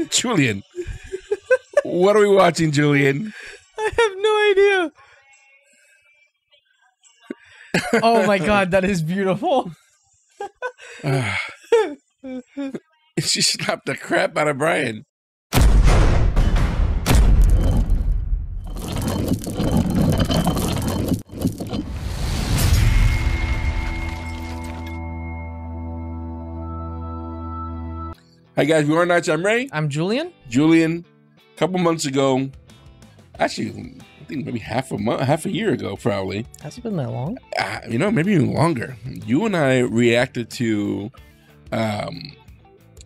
Julian, what are we watching, Julian? I have no idea. Oh my god, that is beautiful. She slapped the crap out of Brian. Hi guys, we are Nights. I'm Ray. I'm Julian. Julian, a couple months ago, actually, I think maybe half a year ago, probably. Has it been that long? You know, maybe even longer. You and I reacted to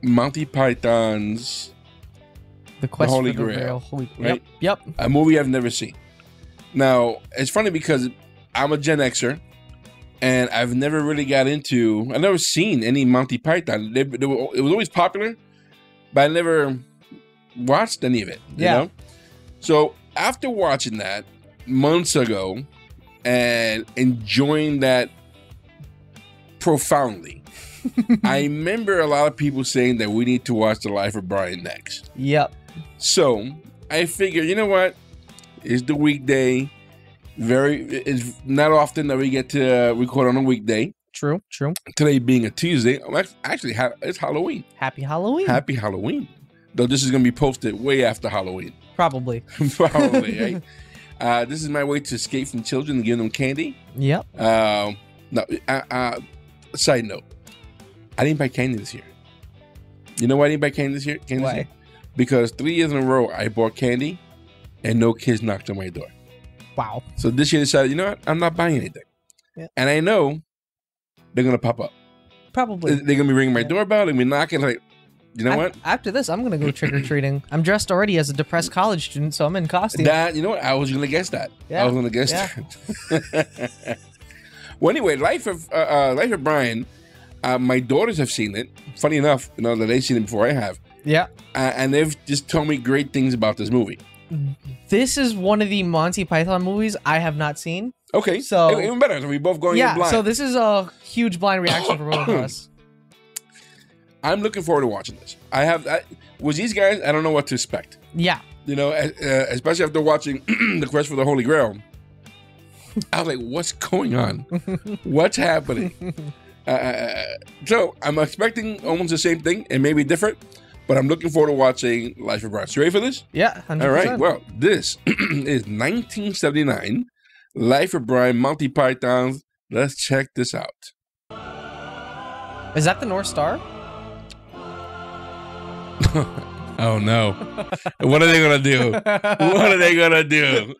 Monty Python's The Quest Holy for the Grail, Holy right? Yep. A movie I've never seen. Now, it's funny because I'm a Gen Xer, and I've never really got into. I've never seen any Monty Python. It was always popular, but I never watched any of it. You know? So after watching that months ago and enjoying that profoundly, I remember a lot of people saying that we need to watch The Life of Brian next. Yep. So I figured, you know what? It's the weekday. It's not often that we get to record on a weekday. True. Today being a Tuesday, actually, it's Halloween. Happy Halloween. Happy Halloween. Though this is going to be posted way after Halloween. Probably. Probably, right? This is my way to escape from children and give them candy. Yep. Side note, I didn't buy candy this year. You know why I didn't buy candy this year? Why? Because 3 years in a row, I bought candy and no kids knocked on my door. Wow. So this year I decided, you know what? I'm not buying anything. Yeah. And I know they're going to pop up. Probably. They're going to be ringing my doorbell. They're going to be knocking like, you know what? After this, I'm going to go trick-or-treating. I'm dressed already as a depressed college student, so I'm in costume. You know what? I was going to guess that. Yeah. I was going to guess that. Well, anyway, Life of Brian, my daughters have seen it. Funny enough, you know, that they've seen it before I have. Yeah. And they've just told me great things about this movie. This is one of the Monty Python movies I have not seen. Okay. So even better. So we both going in blind. So this is a huge blind reaction for both of us. I'm looking forward to watching this. With these guys, I don't know what to expect. Yeah. You know, especially after watching The Quest for the Holy Grail. I was like, what's going on? What's happening? So I'm expecting almost the same thing and maybe different, but I'm looking forward to watching Life of Brian. So you ready for this? Yeah, 100%. All right. Well, this is 1979, Life of Brian, Monty Python's. Let's check this out. Is that the North Star? Oh no. What are they gonna do? What are they gonna do?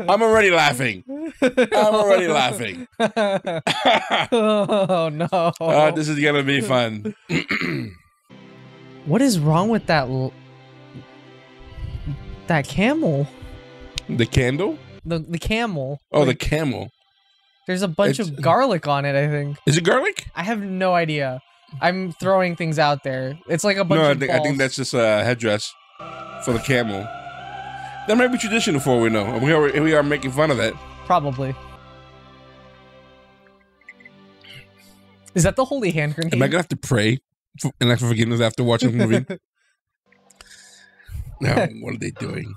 I'm already laughing. Oh no. This is gonna be fun. What is wrong with that camel? The candle? The camel. Oh, the camel. There's a bunch of garlic on it, I think. Is it garlic? I have no idea. I'm throwing things out there. It's like a bunch of balls. I think that's just a headdress for the camel. That might be traditional for all we know. We are making fun of that. Probably. Is that the holy hand grenade? Am I going to have to pray and ask for forgiveness after watching the movie? No, what are they doing?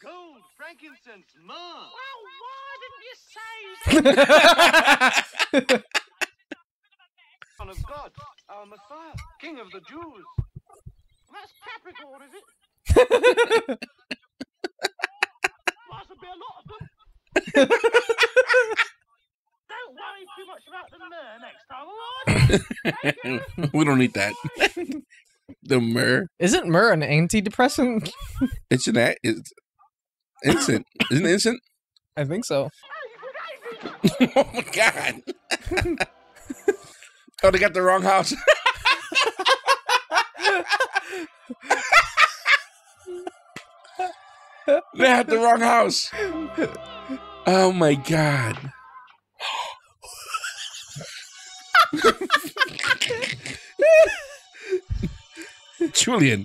Gold, frankincense, myrrh. Well, why didn't you say Son of God, our Messiah, King of the Jews. that's Capricorn, is it? Must be a lot of them. Don't worry too much about the myrrh next time, alright? We don't need that. The myrrh. Isn't myrrh an antidepressant? It's instant. Isn't it instant? I think so. Oh my God. Oh, they got the wrong house. They had the wrong house. Oh my God. Julian,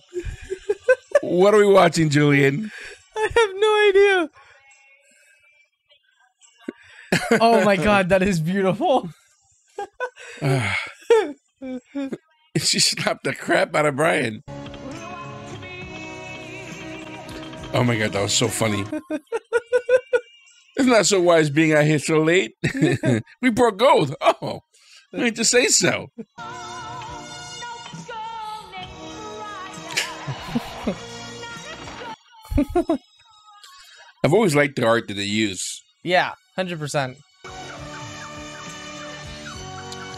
what are we watching, Julian? I have no idea. Oh my god, that is beautiful. She slapped the crap out of Brian. Oh my god, that was so funny. It's not so wise being out here so late. We brought gold. Oh, I need to say so. I've always liked the art that they use. Yeah, 100%.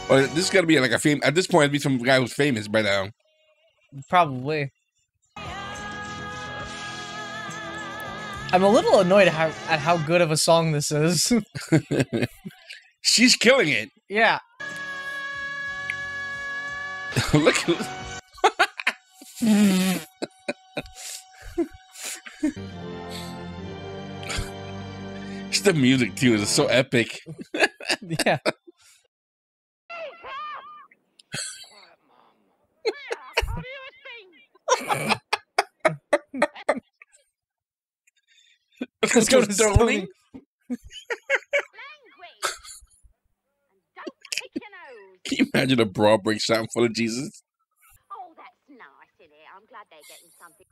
Well, this is got to be like a fame. At this point, it'd be some guy who's famous by now. Probably. I'm a little annoyed at how good of a song this is. She's killing it. Yeah. Look at It's the music too. It's so epic. Yeah. Let's go to stoning. Can you imagine a bra break sound full of Jesus? Oh, that's nice, isn't it? I'm glad they're getting something.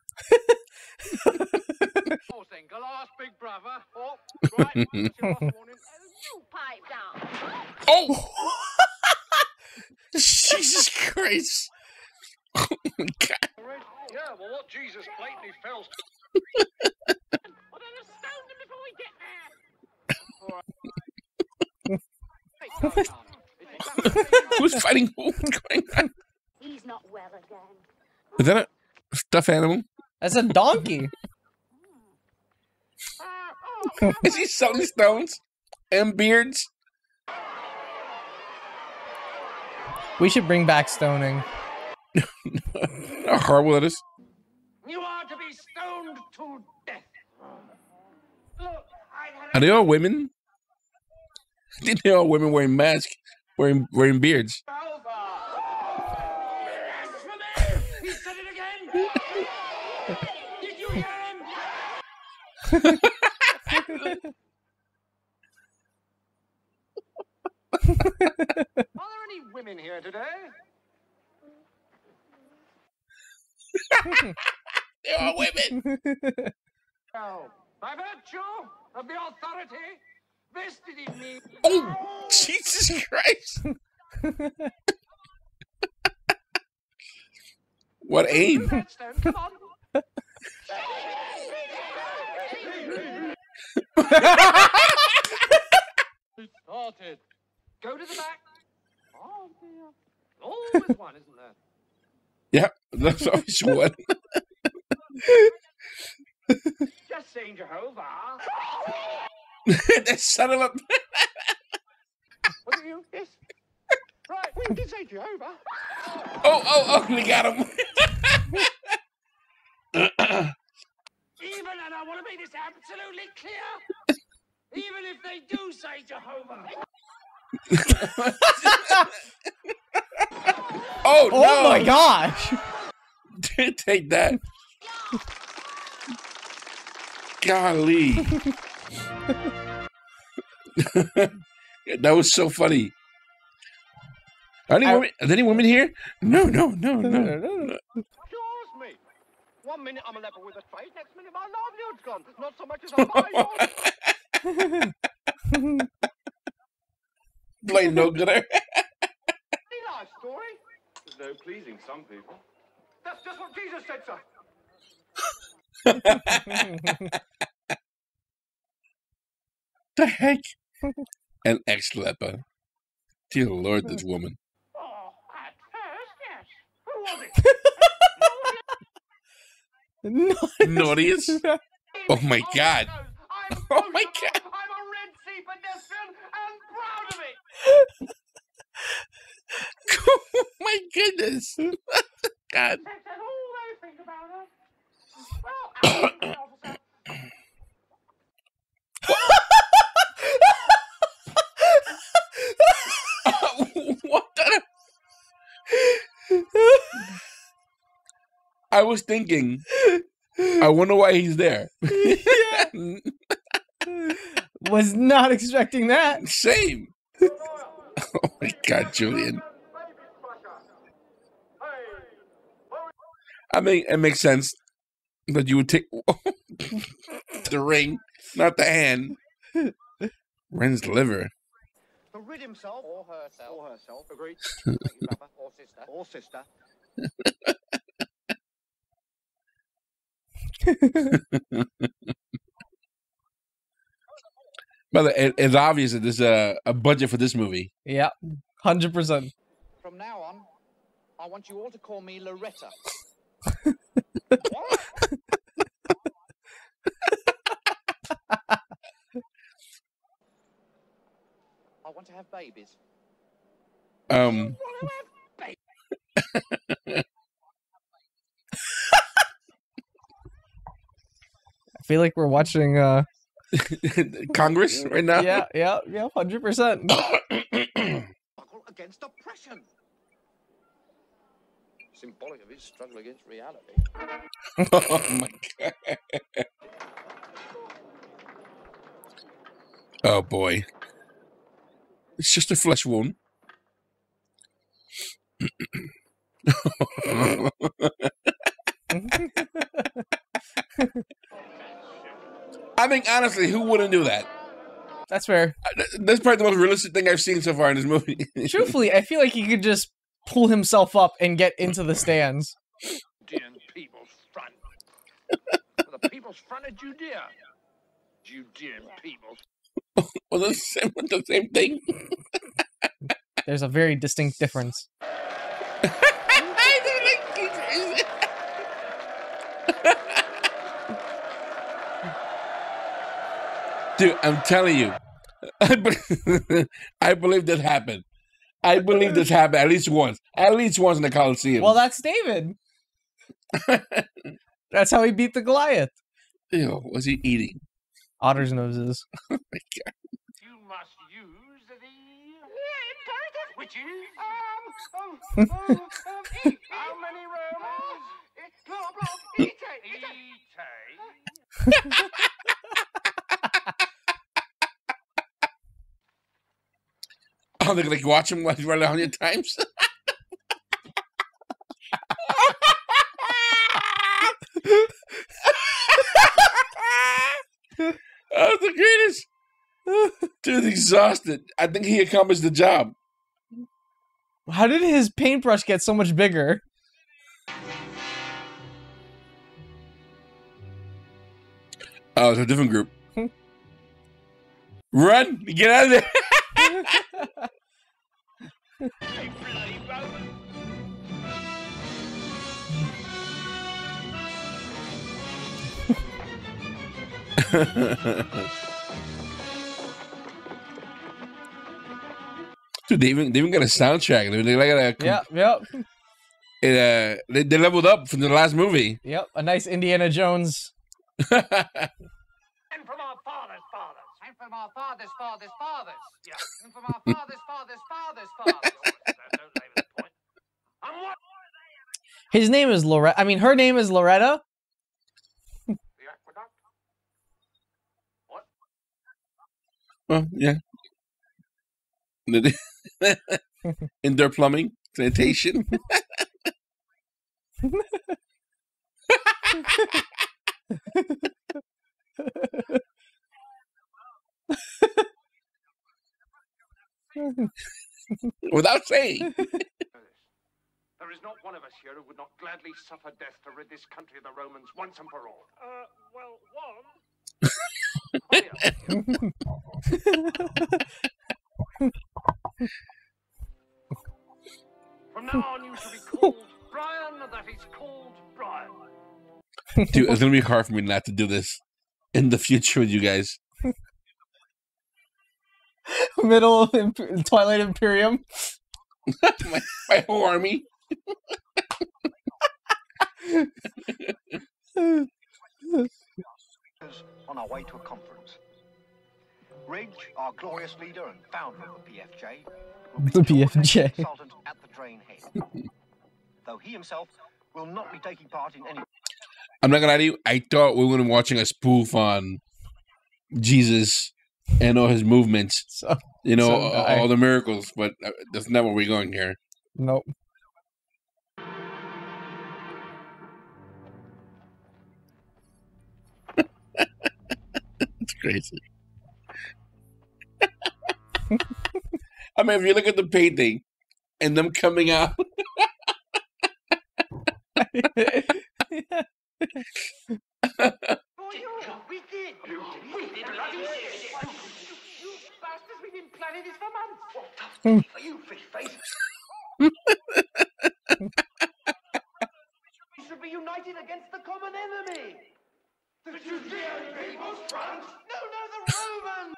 Oh, single ass big brother. Oh, right. What's your last warning? You pipe down. Oh! Jesus Christ! Oh my God! Yeah, well, what Jesus blatantly fails to... Well, then let's stone them before we get there. Who's fighting who? What's going on? He's not well again. Is that a stuffed animal? That's a donkey. Is he selling stones and beards? We should bring back stoning. How horrible that is. You are to be stoned to death. Look, Are they all women? I think they're all women wearing masks, wearing beards. He said it again. Did you hear him? Are there any women here today? They're all women. No. By virtue of the authority vested in me. Oh, Jesus Christ! What aim? Redstone, come on. It started. Go to the back. Oh, dear. Always one, isn't there? Yeah, that's always one. Just saying Jehovah. That son of a... What are you? Yes. Right, we did say Jehovah. Oh, we got him. Even, and I want to make this absolutely clear, even if they do say Jehovah. Oh, no. Oh my gosh! Take that. Golly. That was so funny. Are there any women here? No. Excuse me. 1 minute I'm a leper with a face, next minute my livelihood's gone. Not so much as a buy. Play no gooder. Any life story? There's no pleasing some people. That's just what Jesus said, sir. The heck? An ex-leper. Dear Lord, this woman. Oh, at first, yes. Who was it? Naughtiest? Oh my God. Oh my God. I'm a red sea pedestrian and proud of it. Oh my goodness. God. That's all they think about her. Well, officer. What the? I was thinking, I wonder why he's there. Was not expecting that. Same. Oh my God, Julian. I mean, it makes sense that you would take the ring, not the hand. Ren's liver. To rid himself or herself. Agreed. Brother or sister. Or sister. But it's obvious that there's a budget for this movie. Yeah, 100%. From now on, I want you all to call me Loretta. I want to have babies. I feel like we're watching. Congress right now. Yeah, 100%. Against oppression. Symbolic of his struggle against reality. Oh my God. Oh boy. It's just a flesh wound. I mean, honestly, who wouldn't do that? That's fair. That's probably the most realistic thing I've seen so far in this movie. Truthfully, I feel like he could just pull himself up and get into the stands. Judean people's front. The people's front of Judea. Judean people's. Well, the same thing. There's a very distinct difference. Dude, I'm telling you, I believe this happened. I believe this happened at least once. At least once in the Coliseum. Well, that's David. That's how he beat the Goliath. Ew, what was he eating? Otter's noses. Oh my God. You must use the imperative. which is Eat. how many Romans? Blah, blah. Eat. Oh, they're like watch him run 100 times. Oh, the greatest. Dude's exhausted. I think he accomplished the job. How did his paintbrush get so much bigger? Oh, it's a different group. Run! Get out of there! Hey, bloody Roman! Dude, they even got a soundtrack. They leveled up from the last movie. Yep, a nice Indiana Jones. And from our fathers' fathers. And from our fathers' fathers' fathers. Yeah. And from our fathers' fathers' fathers' fathers. Don't labor the point. And what? His name is Loretta. I mean, her name is Loretta. The aqueduct? What? Oh, yeah. Indoor plumbing, sanitation. Without saying. There is not one of us here who would not gladly suffer death to rid this country of the Romans once and for all. Well, one. From now on, you shall be called Brian, that is called Brian. Dude, it's gonna be hard for me not to do this in the future with you guys. Middle of Twilight Imperium. my whole army. On our way to a conference. Ridge, our glorious leader and founder of the PFJ, will be The the PFJ. consultant at the drain head. Though he himself will not be taking part in any. I'm not gonna lie to you. I thought we were watching a spoof on Jesus and all his movements. So, You know, so die. all the miracles, but that's not where we're going here. Nope. It's crazy. I mean, if you look at the painting and them coming out, We did! We did bloody shit! You bastards, we've been planning this for months! What tough day for you, fish face! We should be united against the common enemy! The Judean People's Front? No, the Romans!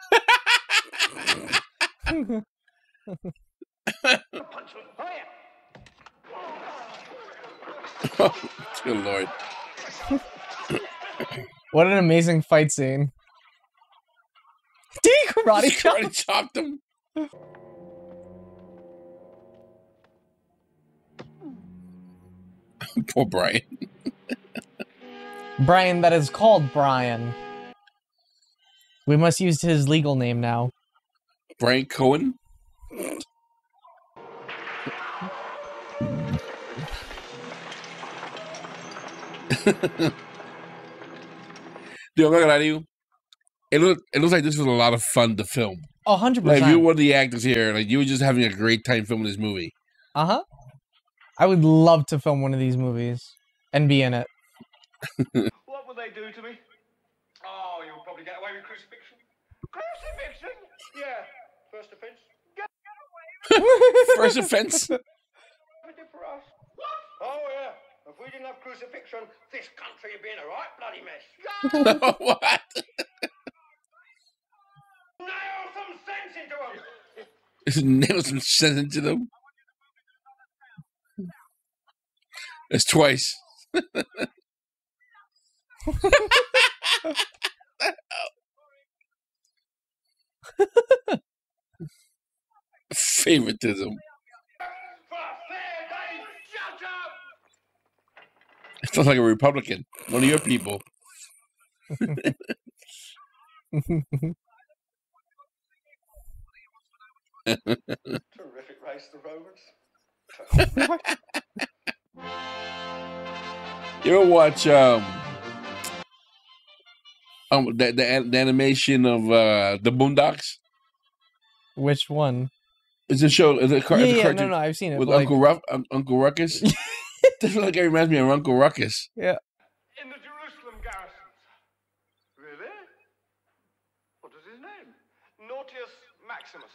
Punch him! Oh, yeah! oh, good lord. What an amazing fight scene. Did he karate chop? Karate chopped him. Poor Brian. Brian, that is called Brian. We must use his legal name now. Brian Cohen. Dude, I'm not gonna lie to you. It looks like this was a lot of fun to film. Oh, 100%. Like, if you were one of the actors here, like, you were just having a great time filming this movie. Uh-huh. I would love to film one of these movies and be in it. What will they do to me? Oh, you'll probably get away with crucifixion. Crucifixion? Yeah. First offence. Get away with First offense. it for us. What? Oh, yeah. If we didn't have crucifixion, this country would be in a right bloody mess. What? Nail some sense into them. Just nail some sense into them. It's twice. Favoritism. For a fair day, shut up. It sounds like a Republican. One of your people. Terrific race, the Romans. You ever watch the animation of the Boondocks? Which one? It's a show. It's a cartoon No, I've seen it. with but, like, Uncle Ruckus. This like it reminds me of Uncle Ruckus. yeah. In the Jerusalem garrisons. Really? What is his name? Nautius Maximus.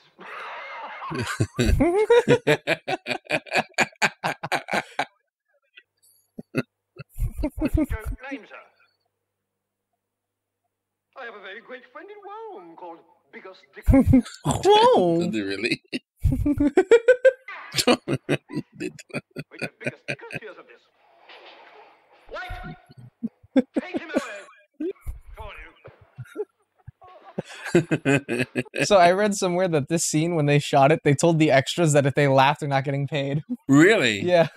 Joke name, sir. I have a very great friend in Rome called Biggest Dickens. Whoa! Did they really? Wait till Biggest Dickens hears of this. Wait! Take him away! Come on, you. So I read somewhere that this scene, when they shot it, they told the extras that if they laugh, they're not getting paid. Really? Yeah.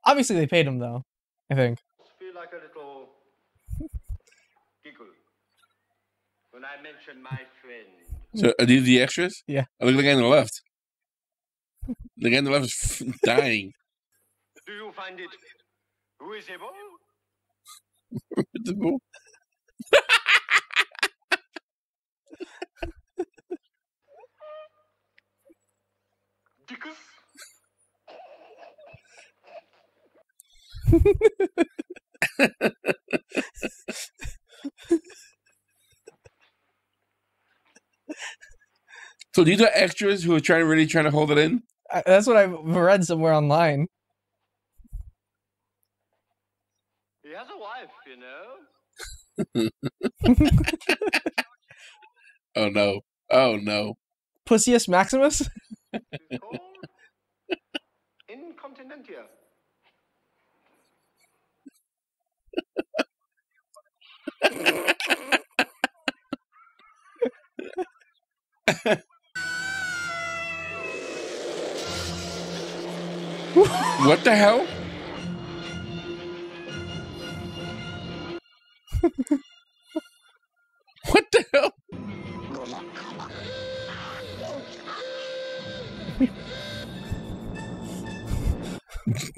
Obviously, they paid him, though. I think. Feel like a little giggle when I mention my friend. So are these the extras? Yeah. Oh, look at the guy on the left. The guy on the left is dying. Do you find it visible? Visible? Dickus? So these are extras who are really trying to hold it in? That's what I've read somewhere online. He has a wife, you know. Oh no. Oh no. Pussius Maximus? She's called Incontinentia. What the hell? What the hell?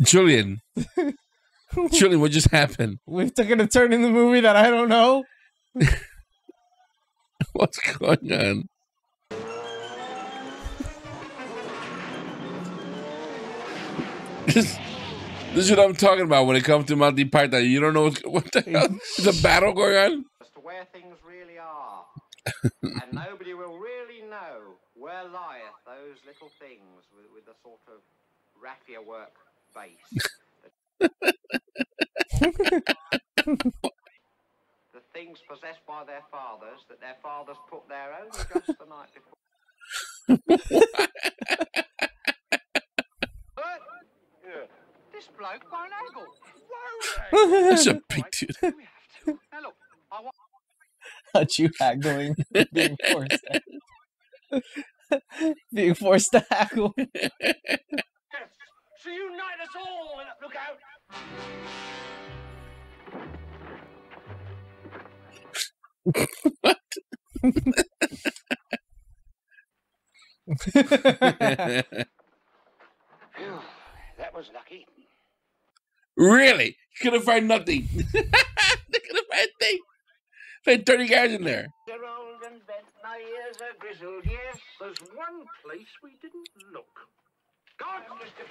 Julian. Julian, what just happened? We've taken a turn in the movie that I don't know. What's going on? This is what I'm talking about when it comes to Monty Python. You don't know what the hell? There's a battle going on? As to where things really are. And nobody will really know where lieth those little things with a sort of raffia work base. The things possessed by their fathers that their fathers put there only just the night before. But, yeah, this bloke won't haggle. Whoa! That's a big dude. We have to. Now look, I want... Not you haggling. Being forced to, being forced to haggle. Yes, to unite us all. Look out. Phew, that was lucky. Really? Couldn't find nothing. They couldn't find a thing. Like 30 guys in there. They're old and bent, my ears are grizzled, yes. There's one place we didn't look. God, Mr.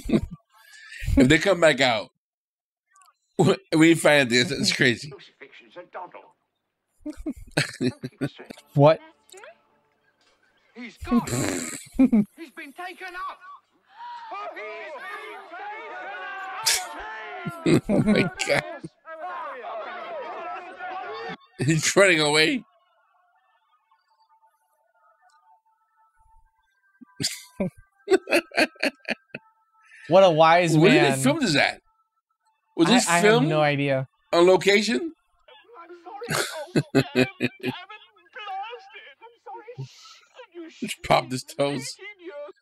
Poole. If they come back out, we find this. It's crazy. Crucifixion's a doddle. What? He's gone. He's been taken up. Oh, he's been taken up. Oh my God. He's running away. What a wise Where man. did they film this at? Was this I filmed have no idea. on location? I'm sorry. Oh, damn, blasted. I'm sorry. You Just popped his toes. 18 years.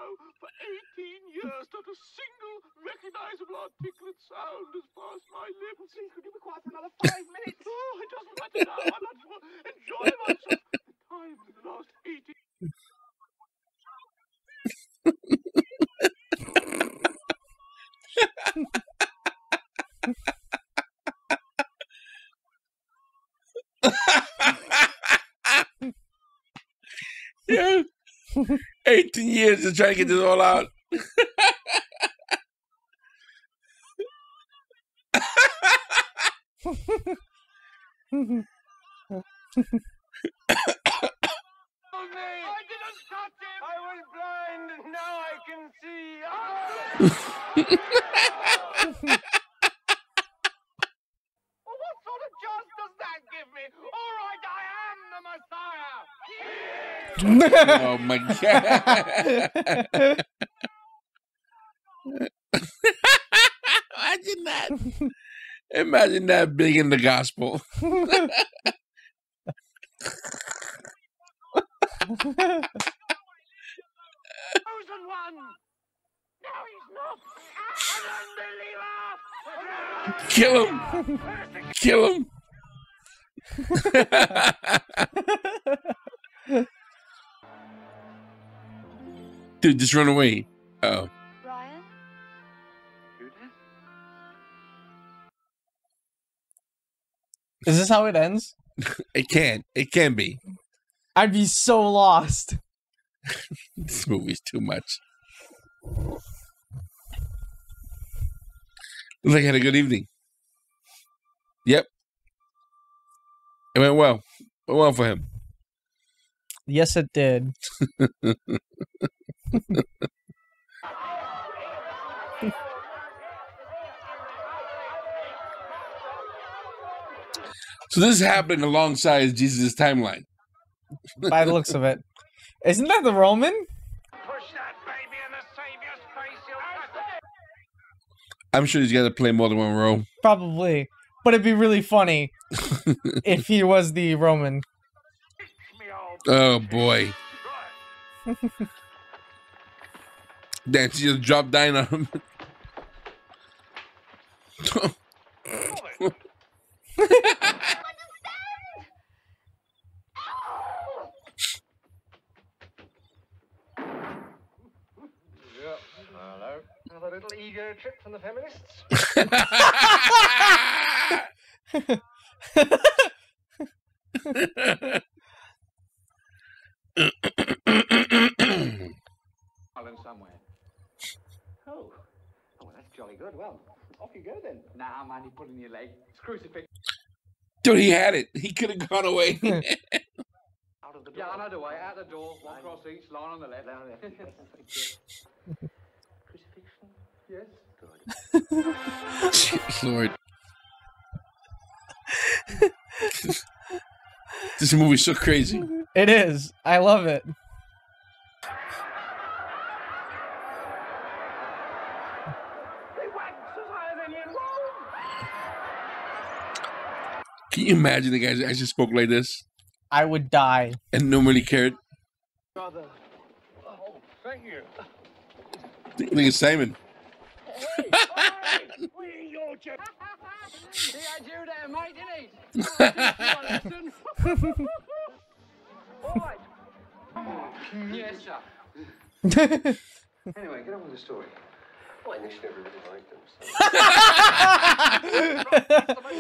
Oh, for 18 years, not a single recognizable articulate sound has passed my lips. Please, could you be quiet for another 5 minutes? Oh, it doesn't matter now. I'm not to enjoy myself. The time in the last 18 Yeah. 18 years to try to get this all out. I didn't touch him! I was blind and now I can see! Well, what sort of chance does that give me? Alright, I am the Messiah! Oh my God. Imagine that. Imagine that big in the gospel. Chosen one! No, he's not! An unbeliever! Kill him. Kill him. Dude, just run away. Oh. Ryan? Is this how it ends? It can. It can be. I'd be so lost. This movie's too much. Looks like I had a good evening. Yep. It went well. It went well for him. Yes, it did. So this is happening alongside Jesus' timeline. By the looks of it. Isn't that the Roman? Push that baby in the Savior's face, you bastard! I'm sure he's got to play more than one role. Probably. But it'd be really funny if he was the Roman. Oh boy. Damn, she just dropped down on him. little ego trip from the feminists. Island somewhere. Oh, well, that's jolly good. Well, off you go then. Nah, man, you're pulling your leg. It's crucifix. Dude, he had it. He could have gone away. Out of the door. Yeah, another way. Out the door. One cross each. Line on the left. Line on the left. Crucifixion. Yes. Jeez, Lord. This movie's so crazy. It is. I love it. They wax as high as any in Rome. Can you imagine the guys that actually spoke like this I would die. and nobody cared? Brother. Oh, thank you. Look at Simon. We're your joke. He had you there, mate, didn't he? All right. Yes, sir. Anyway, get on with the story. Well, I initially never really liked them.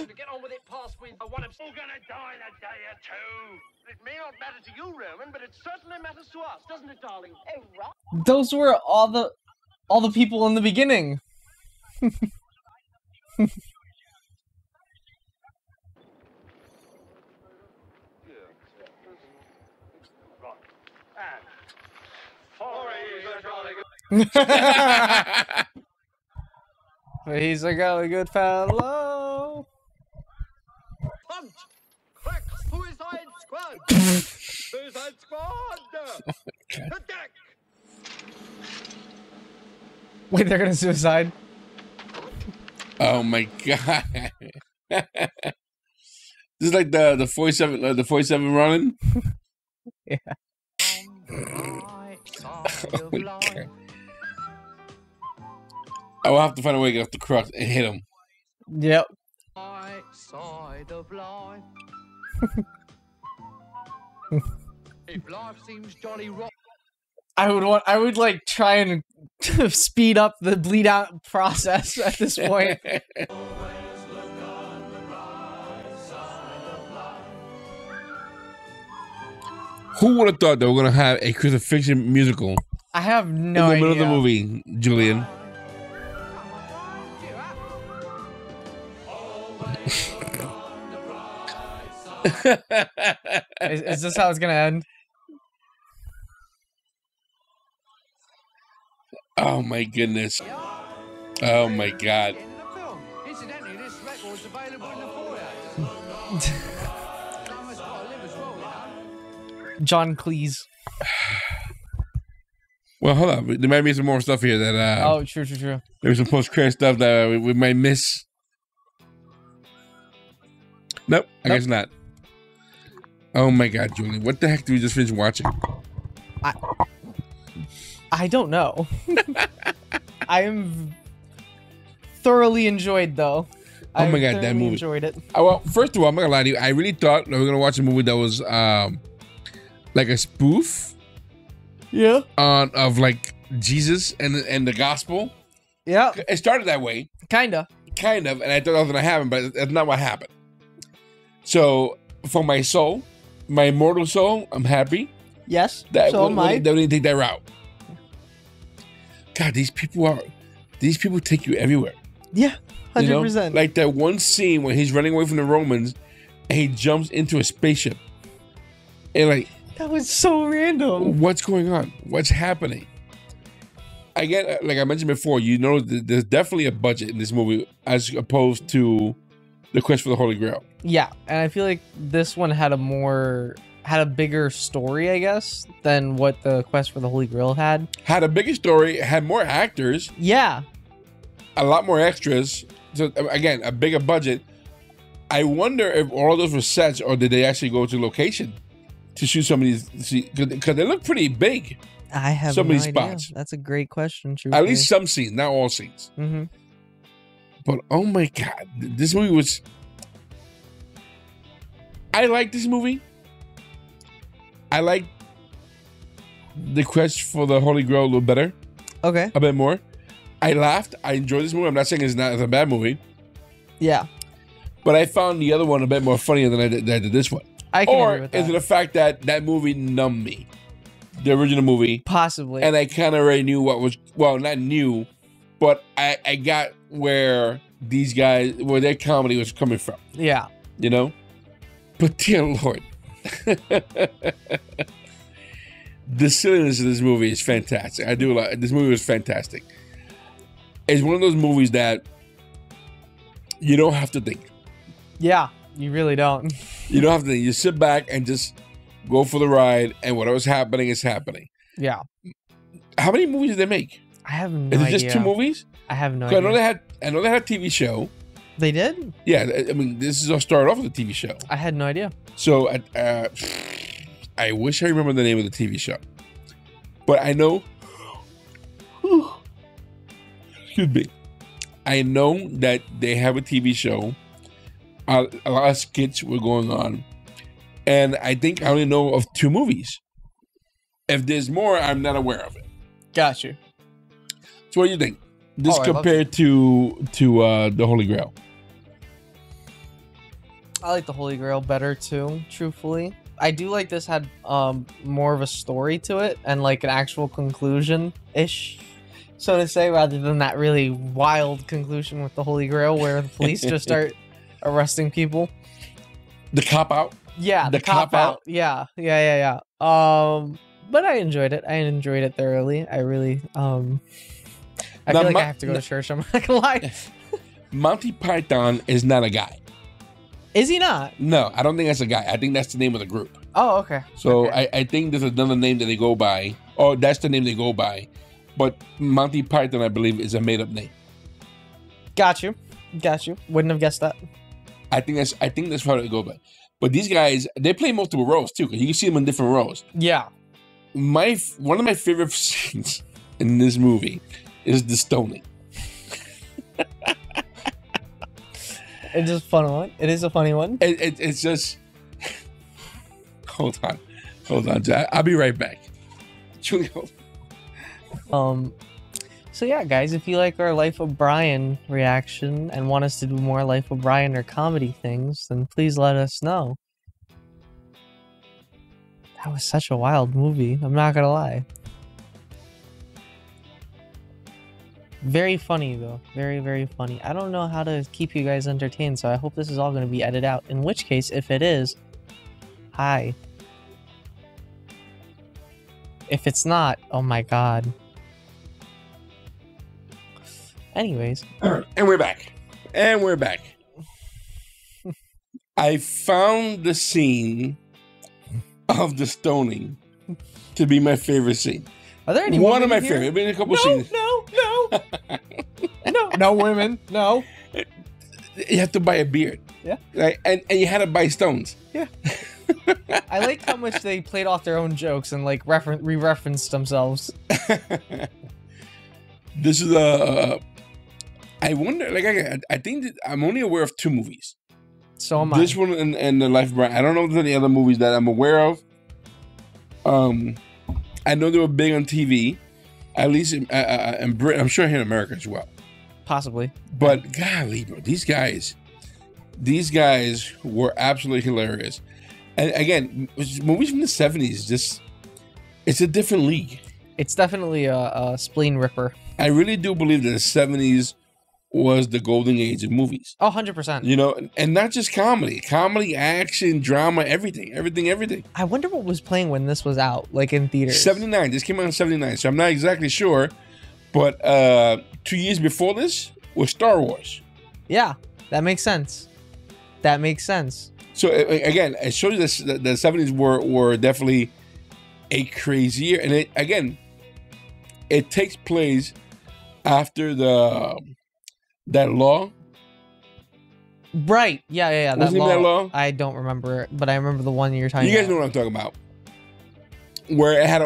To get on with it past with one of all gonna die in a day or two. It may not matter to you, Roman, but it certainly matters to us, doesn't it, darling? Oh, right. Those were all the people in the beginning. He's a jolly good fellow. Punch! Crack! Suicide Squad! Suicide Squad! Attack! Wait, they're gonna suicide? Oh my god. This is like the 47 running. Yeah. Oh my god. I will have to find a way to get off the crux and hit him. Yep. Right side of life. If life seems jolly rotten. I would like try and speed up the bleed out process at this point. Who would have thought that we're gonna have a crucifixion musical I have no in the idea. middle of the movie, Julian? Is this how it's gonna end? Oh my goodness. Oh my god. Incidentally, this record's available in the foyer. John Cleese. Well, hold on. There might be some more stuff here that Oh, true. maybe some post-credit stuff that we might miss. Nope, I guess not. Oh my god, Julian. What the heck did we just finish watching? I don't know. I am thoroughly enjoyed though. Oh my god, that thoroughly movie. Enjoyed it. Oh, well, first of all, I'm not gonna lie to you. I really thought that we were gonna watch a movie that was like a spoof Yeah. of like Jesus and the gospel. Yeah. It started that way, Kinda. kind of, and I thought that was gonna happen, but that's not what happened. So, for my soul, my immortal soul, I'm happy Yes. that So am I. they didn't take that route. God, these people take you everywhere. Yeah. You know? 100%. Like that one scene when he's running away from the Romans and he jumps into a spaceship. And like, That was so random. what's going on? What's happening? Again, like I mentioned before, you know, there's definitely a budget in this movie as opposed to The Quest for the Holy Grail. Yeah, and I feel like this one had a bigger story, I guess, than what the Quest for the Holy Grail had. Had a bigger story, had more actors, Yeah. a lot more extras. So again, a bigger budget. I wonder if all of those were sets or did they actually go to location to shoot some of these? Because they look pretty big. I have Some of no these idea. spots. That's a great question. At least some scenes, not all scenes. Mm-hmm. But oh my god, this movie was. I like this movie. I like The Quest for the Holy Grail a little better, Okay. a bit more. I laughed. I enjoyed this movie. I'm not saying it's not a bad movie, Yeah. but I found the other one a bit more funnier than I did this one. I can Or agree with is it that. the fact that that movie numbed me, the original movie, Possibly. and I kind of already knew what was, well, not new, but I got where these guys, where their comedy was coming from, Yeah. you know? But dear Lord, the silliness of this movie is fantastic. I do like, this movie was fantastic. It's one of those movies that you don't have to think. Yeah. You really don't. You don't have to think. You sit back and just go for the ride, and whatever's happening is happening. Yeah. How many movies did they make? I have no Is it idea. just 2 movies? I have no 'Cause idea. I know they had a TV show. They did? Yeah, I mean, this is all started off with a TV show. I had no idea. So I wish I remember the name of the TV show, but I know. Excuse me. I know that they have a TV show. A lot of skits were going on, and I think I only know of 2 movies. If there's more, I'm not aware of it. Got you. So what do you think? This Oh, I love compared to the Holy Grail? I like the Holy Grail better too, truthfully. I do like this had more of a story to it and like an actual conclusion-ish, so to say, rather than that really wild conclusion with the Holy Grail where the police just start arresting people. The cop out. Yeah, the cop out. Yeah. But I enjoyed it. I enjoyed it thoroughly. I really I Now, feel like Ma- I have to go to church. I'm not gonna lie. Monty Python is not a guy. Is he not? No, I don't think that's a guy. I think that's the name of the group. Oh, okay. So Okay. I think there's another name that they go by. Oh, that's the name they go by. But Monty Python, I believe, is a made-up name. Got you. Wouldn't have guessed that. I think that's how they go by. But these guys, they play multiple roles too, because you can see them in different roles. Yeah. One of my favorite scenes in this movie is the stoning. It's just a fun one. It is a funny one. It's just. Hold on, Jack. I'll be right back. Julie, hold on. So yeah, guys, if you like our Life of Brian reaction and want us to do more Life of Brian or comedy things, then please let us know. That was such a wild movie. I'm not gonna lie. Very funny though. Very, very funny. I don't know how to keep you guys entertained, so I hope this is all going to be edited out. In which case, if it is, hi. If it's not, oh my god. Anyways. All right, and we're back. I found the scene of the stoning to be my favorite scene. Are there any One of women my here? favorite. I've been in a couple No, scenes. no women. No. You have to buy a beard. Yeah. Right? And you had to buy stones. Yeah. I liked how much they played off their own jokes and like re-referenced themselves. This is I wonder, like, I think that I'm only aware of 2 movies. So am I. This one and The Life of Brian. I don't know if there's any other movies that I'm aware of. I know they were big on TV, at least in Britain. I'm sure here in America as well. Possibly. But golly, bro, these guys were absolutely hilarious. And again, movies from the 70s, just, it's a different league. It's definitely a spleen ripper. I really do believe that the 70s was the golden age of movies. Oh, 100%. You know, and not just comedy, action, drama, everything. I wonder what was playing when this was out, like in theaters. 79, this came out in 79, so I'm not exactly sure. But 2 years before this was Star Wars. Yeah, that makes sense. So again, it shows you that the 70s were definitely a crazy year. And it takes place after that law. Right. Yeah. What's the name of that law? I don't remember it, but I remember the one you're talking You guys about. know what I'm talking about. Where it had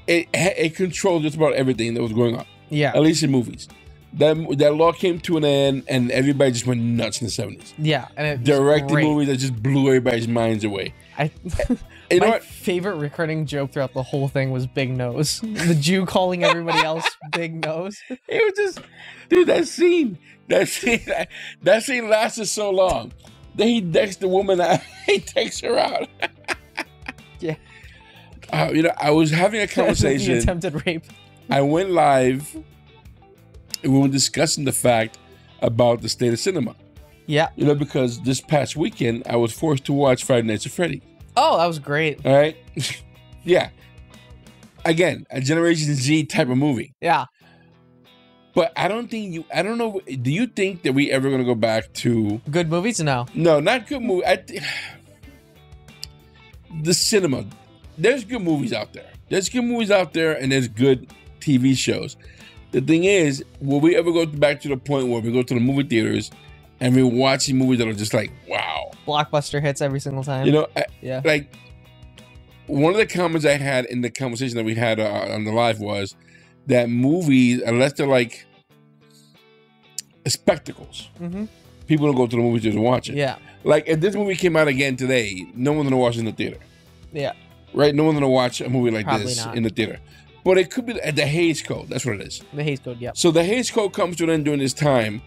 it controlled just about everything that was going on. Yeah. At least in movies. that law came to an end, and everybody just went nuts in the 70s. Yeah, and it was Directing great. movies that just blew everybody's minds away. You know My what? favorite recurring joke throughout the whole thing was Big Nose. The Jew calling everybody else Big Nose. It was just, dude, that scene lasted so long. Then he decks the woman out. He takes her out. Yeah. You know, I was having a The conversation. attempted rape. I went live. And we were discussing the fact about the state of cinema. Yeah. You know, because this past weekend I was forced to watch Five Nights at Freddy. Oh, that was great. All right. Yeah. Again, a Generation Z type of movie. Yeah. But I don't know. Do you think that we ever going to go back to Good movies? No. No, not good movie. The cinema. There's good movies out there. There's good movies out there, and there's good TV shows. The thing is, will we ever go back to the point where we go to the movie theaters and we're watching movies that are just like, wow? Blockbuster hits every single time. You know, Yeah. like one of the comments I had in the conversation that we had on the live was that movies, unless they're like spectacles, Mm-hmm. people don't go to the movie theater to watch it. Yeah. Like if this movie came out again today, no one's gonna watch it in the theater. Yeah. Right? No one's gonna watch a movie like Probably this not. in the theater. But it could be the Hays Code. That's what it is. The Hays Code, yep. So the Hays Code comes to an end during this time,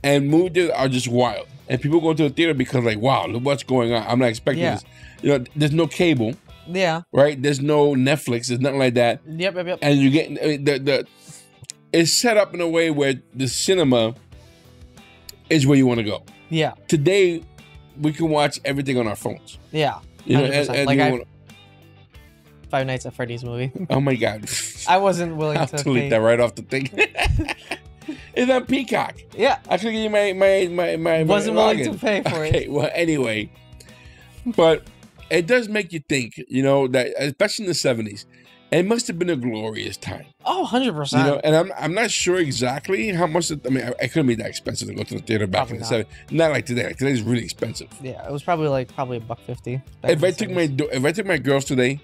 and movie theaters are just wild. And people go to the theater because like, wow, look what's going on. I'm not expecting Yeah. this. You know, there's no cable, Yeah. right? There's no Netflix. There's nothing like that. Yep. And you get it's set up in a way where the cinema is where you want to go. Yeah. Today, we can watch everything on our phones. Yeah. You know, 100%. we Like wanna- Five Nights at Freddy's movie. oh my god, I wasn't willing I'll to delete pay. that right off the thing. It's on Peacock. Yeah. I could give you my Wasn't willing login. to pay for Okay, it. well, anyway, but it does make you think, you know, that especially in the 70s, it must have been a glorious time. Oh, 100%. You know, and I'm not sure exactly how much. I mean, it couldn't be that expensive to go to the theater back Probably in the not. 70s. Not like today. Like today's really expensive. Yeah, it was probably $1.50. If I took my girls today,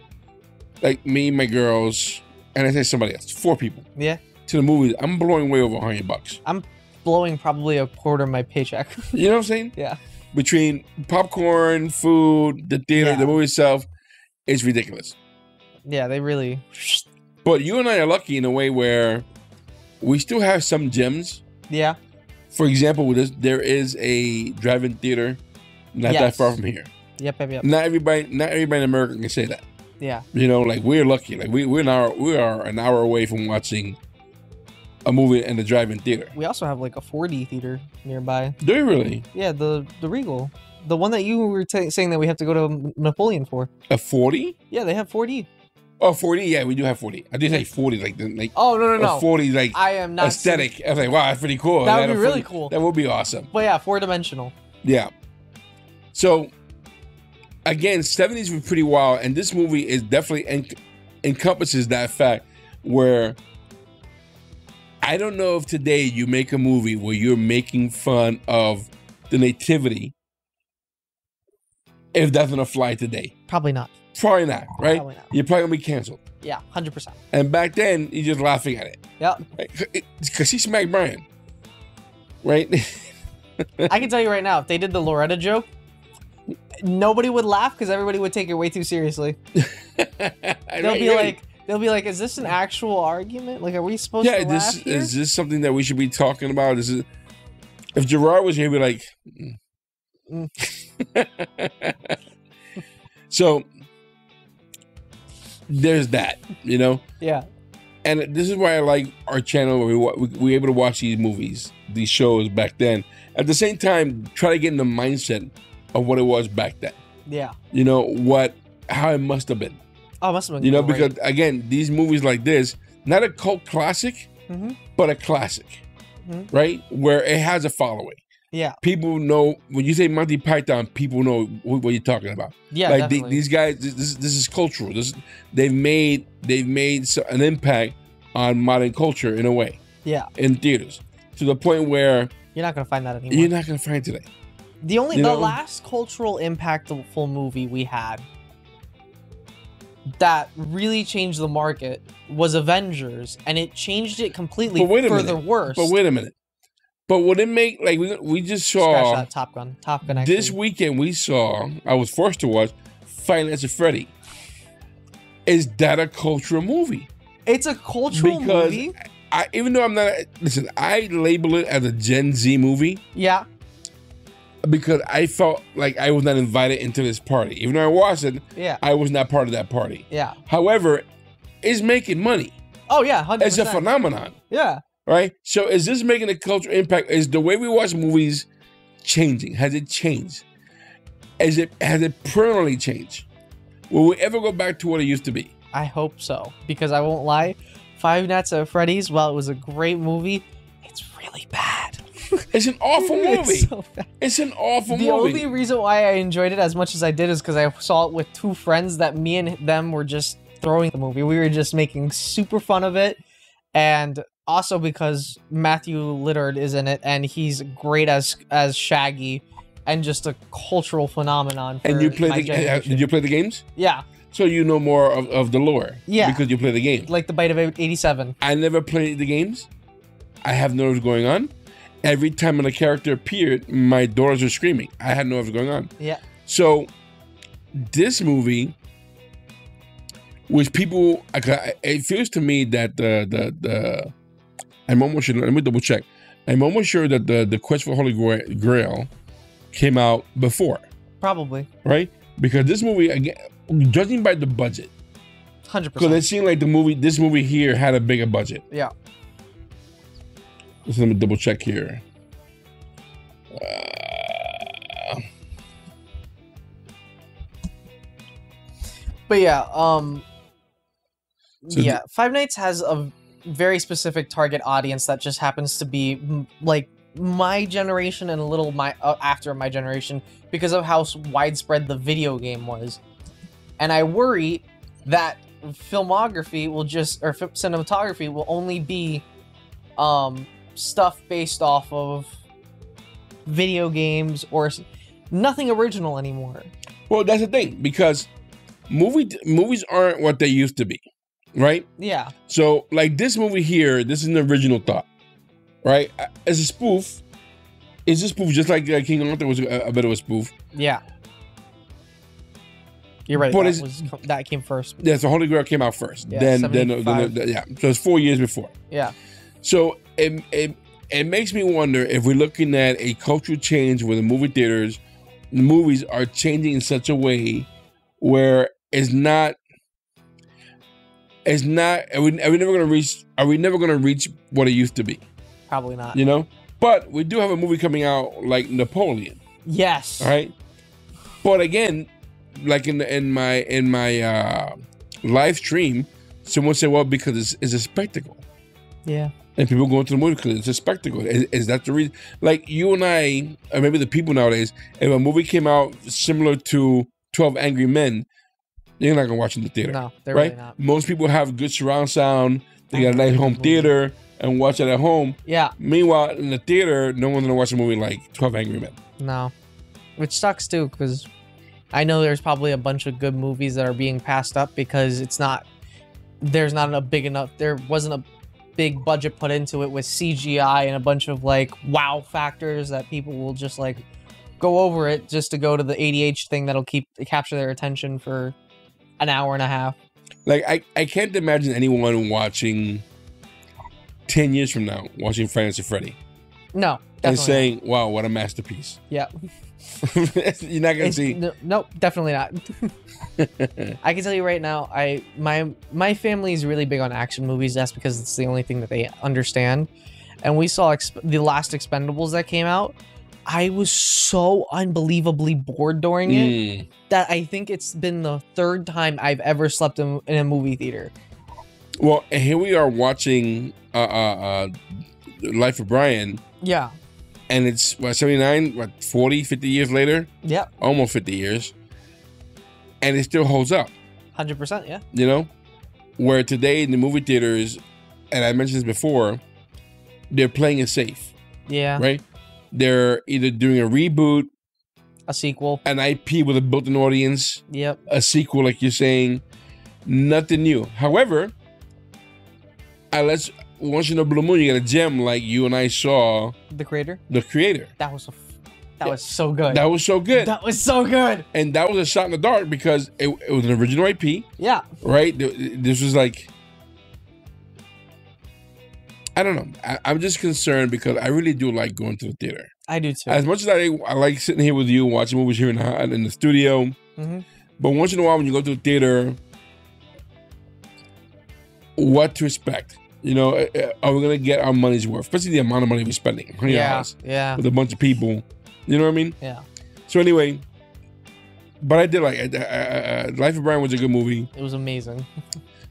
like me, my girls, and I say somebody else, 4 people Yeah, to the movies, I'm blowing way over $100. I'm blowing probably a quarter of my paycheck. You know what I'm saying? Yeah. Between popcorn, food, the theater, Yeah. the movie itself, it's ridiculous. Yeah, they really. But you and I are lucky in a way where we still have some gems. Yeah. For example, there is a drive-in theater not that Yes. far from here. Yep. Not everybody in America can say that. Yeah. You know, like we're lucky. Like we are an hour away from watching a movie in the drive-in theater. We also have like a 4D theater nearby. Do you really? Yeah, the Regal. The one that you were saying that we have to go to Napoleon for. A 40? Yeah, they have 4D. Oh, 40? Yeah, we do have 40. I did say 40, like Oh, no. a 40, like I am not. aesthetic. I was like, wow, that's pretty cool. That They would had be a really 40 cool. That would be awesome. But yeah, 4-dimensional. Yeah. So, again, 70s were pretty wild, and this movie is definitely encompasses that fact where I don't know if today you make a movie where you're making fun of the nativity, if that's gonna fly today. Probably not. Probably not, right? Probably not. You're probably gonna be canceled. Yeah, 100%. And back then, you're just laughing at it. Yep. Because he smacked Brian. Right? I can tell you right now, if they did the Loretta joke, nobody would laugh because everybody would take it way too seriously. They'll be like, is this an actual argument? Like, are we supposed to laugh here? Is this something that we should be talking about? If Gerard was here, he'd be like, So there's that, you know? Yeah. And this is why I like our channel where we're able to watch these movies, these shows back then. At the same time, try to get in the mindset of what it was back then. Yeah. You know, how it must have been. Oh, it must have been You know, great. because again, these movies like this, not a cult classic, Mhm. but a classic, Mhm. right? Where it has a following. Yeah. People know, when you say Monty Python, people know what you're talking about. Yeah, like definitely. these guys, this is cultural. They've made an impact on modern culture in a way. Yeah. In theaters, to the point where You're not going to find that anymore. you're not gonna find today. The you know? last cultural impactful movie we had that really changed the market was Avengers, and it changed it completely But wait a for minute. the worse. But wait a minute. But would it make, like, we just Scratch saw that, Top Gun. Top Gun. Actually. this weekend? We saw. I was forced to watch Five Nights at Freddy. Is that a cultural movie? It's a cultural Because movie. even though I'm not, listen, I label it as a Gen Z movie Yeah. because I felt like I was not invited into this party. Even though I watched it, Yeah. I was not part of that party. Yeah. However, it's making money. Oh yeah. 100%. It's a phenomenon, Yeah. right? So is this making a cultural impact? Is the way we watch movies changing? Has it changed? Has it permanently changed? Will we ever go back to what it used to be? I hope so, because I won't lie, Five Nights at Freddy's, while it was a great movie, it's really bad. It's an awful movie. It's so bad. It's an awful The movie. only reason why I enjoyed it as much as I did is because I saw it with two friends that me and them were just throwing the movie. We were just making super fun of it, and also because Matthew Lillard is in it, and he's great as Shaggy, and just a cultural phenomenon. For And you play my the generation. did you play the games? Yeah, So you know more of the lore. Yeah. Because you play the game. like the Bite of 87. I never played the games. I have no idea what's going on. Every time when a character appeared, my daughters were screaming. I had no idea what's going on. Yeah. So this movie, which people, it feels to me that the I'm almost sure. Let me double check. I'm almost sure that the Quest for Holy Grail came out before, Probably. right? Because this movie, again, judging by the budget, 100%. because it seemed like this movie here had a bigger budget. Yeah. Let me double check here. But yeah, So yeah, Five Nights has a very specific target audience that just happens to be like my generation and a little after my generation because of how widespread the video game was. And I worry that filmography will cinematography will only be stuff based off of video games or nothing original anymore. Well, that's the thing, because movies aren't what they used to be, right? Yeah. So, like this movie here, this is an original thought, right? As a spoof, it's a spoof, just like King Arthur was a bit of a spoof. Yeah. You're right. But That came first. Yeah, so Holy Grail came out first. Yeah, then, 75. yeah. So it's 4 years before. Yeah. So it makes me wonder if we're looking at a cultural change where the movies are changing in such a way where are we never gonna reach what it used to be? Probably not. You know? But we do have a movie coming out like Napoleon. Yes. All right. But again, like in my live stream, someone said, well, because it's a spectacle. Yeah. And people go into the movie because it's a spectacle. Is that the reason? Like you and I, or maybe the people nowadays, if a movie came out similar to 12 Angry Men, you're not gonna watch it in the theater. No, they're right? really not. Most people have good surround sound. They got a nice home theater and watch it at home. Yeah. Meanwhile, in the theater, no one's gonna watch a movie like 12 Angry Men. No. Which sucks too, because I know there's probably a bunch of good movies that are being passed up because there wasn't a big budget put into it with CGI and a bunch of like wow factors that people will just like go over it just to go to the ADH thing that'll capture their attention for an hour and a half. Like I can't imagine anyone watching 10 years from now watching Five Nights at Freddy No. and saying, "Wow, what a masterpiece." Yeah. You're not gonna see. Nope, definitely not. I can tell you right now, my family is really big on action movies. That's because it's the only thing that they understand. And we saw the last Expendables that came out. I was so unbelievably bored during it that I think it's been the third time I've ever slept in a movie theater. Well, and here we are watching Life of Brian. Yeah. And it's, what, 79, what, 40, 50 years later? Yep. Almost 50 years. And it still holds up. 100%, yeah. You know? Where today in the movie theaters, and I mentioned this before, they're playing it safe. Yeah. Right? They're either doing a reboot, a sequel, an IP with a built-in audience. Yep. A sequel, like you're saying. Nothing new. However, unless once in a blue moon you get a gem like you and I saw The Creator. The Creator. That was was so good. That was so good. That was so good. And that was a shot in the dark because it was an original IP. Yeah. Right? This was like, I don't know. I'm just concerned because I really do like going to the theater. I do too. As much as I like sitting here with you watching movies here in the studio, Mm-hmm. but once in a while when you go to the theater, what to expect? You know, are we gonna get our money's worth? Especially the amount of money we're spending. Yeah. With a bunch of people. You know what I mean? Yeah. So anyway, but I did like Life of Brian was a good movie. It was amazing.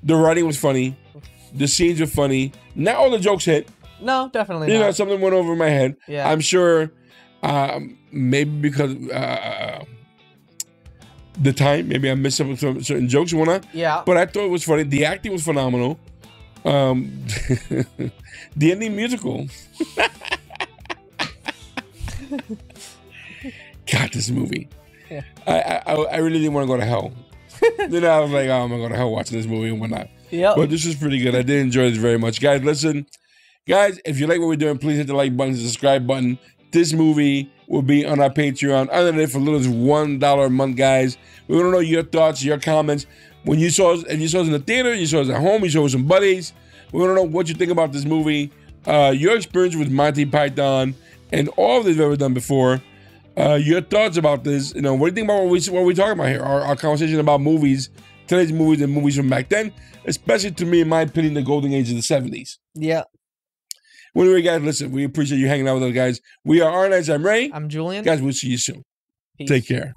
The writing was funny. The scenes were funny. Not all the jokes hit. No, definitely You not. know, something went over my head. Yeah. I'm sure maybe because the time, maybe I missed some certain jokes and whatnot. Yeah. But I thought it was funny. The acting was phenomenal. The ending musical. God, this movie. Yeah. I really didn't want to go to hell. Then I was like, oh, I'm going to go to hell watching this movie and whatnot. Yep. But this was pretty good. I did enjoy this very much. Guys, listen. Guys, if you like what we're doing, please hit the like button, the subscribe button. This movie will be on our Patreon. Other than it, for little as $1 a month, guys. We want to know your thoughts, your comments. When you saw us, if you saw us in the theater, you saw us at home, you saw us with some buddies. We want to know what you think about this movie, your experience with Monty Python, and all that we've ever done before. Your thoughts about this. You know, what do you think about what we talking about here? Our conversation about movies, today's movies and movies from back then, especially to me, in my opinion, the golden age of the 70s. Yeah. Well, anyway, guys, listen, we appreciate you hanging out with us, guys. We are Arnaz. I'm Ray. I'm Julian. Guys, we'll see you soon. Peace. Take care.